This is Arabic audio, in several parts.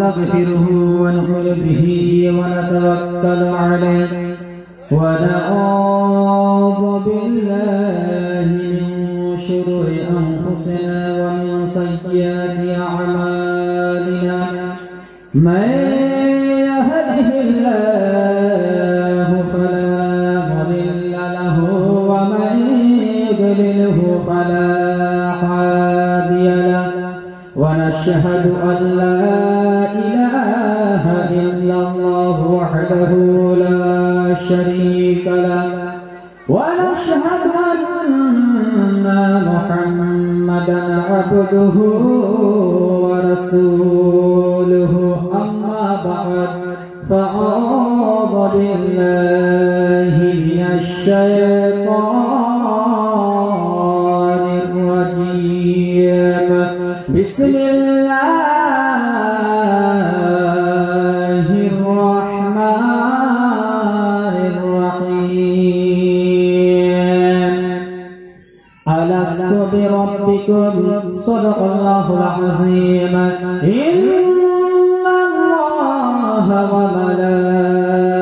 ونستغفره ونؤمن به ونتوكل عليه ونعوذ بالله من شرور أنفسنا ومن سيئات أعمالنا من يهده الله فلا مضل له ومن يضلله فلا هادي له ونشهد أن لا إله إلا الله وحده لا شريك له ونشهد أن محمدا عبده ورسوله أما بعد فأعوذ بالله من الشيطان الرجيم بسم الله الرحمن الرحيم ألست بربكم صدق الله العظيم إن الله وملائكته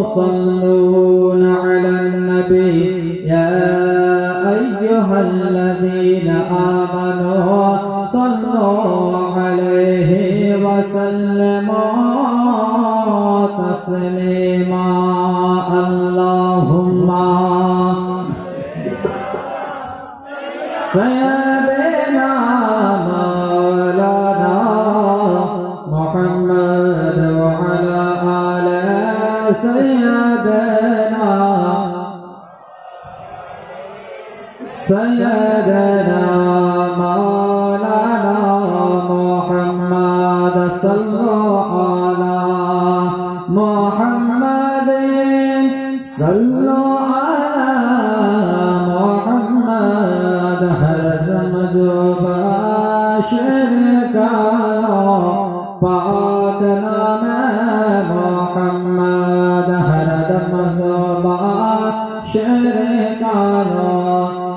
يصلون على النبي يا أيها الذين آمنوا صلوا عليه وسلموا تسليما اللهم سيدنا مولانا محمد وعلى آل سيدنا مولانا محمد صلى على محمد صلى على محمد هزم باشر كلا پاک نام محمد هردم زبا شر كلا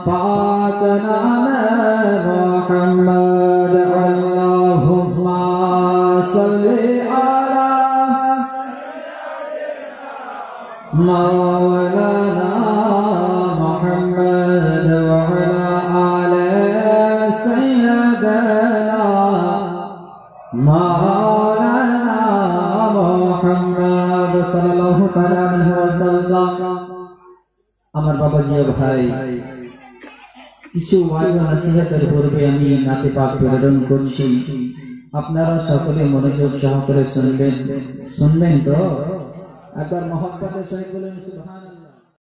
پاک نام محمد اللهم صل على مولانا محمد وعلى آل سيدنا مولانا محمد صلى الله عليه وسلم আমার বাবাজি ভাই কিছু ওয়াজ নসিহতের পূর্বে আমি নাতে পাক প্রেরণ করছি আপনারা সকলে মনোযোগ সহকারে শুনবেন তো একবার মহব্বতের সহিত বলেন সুবহানাল্লাহ।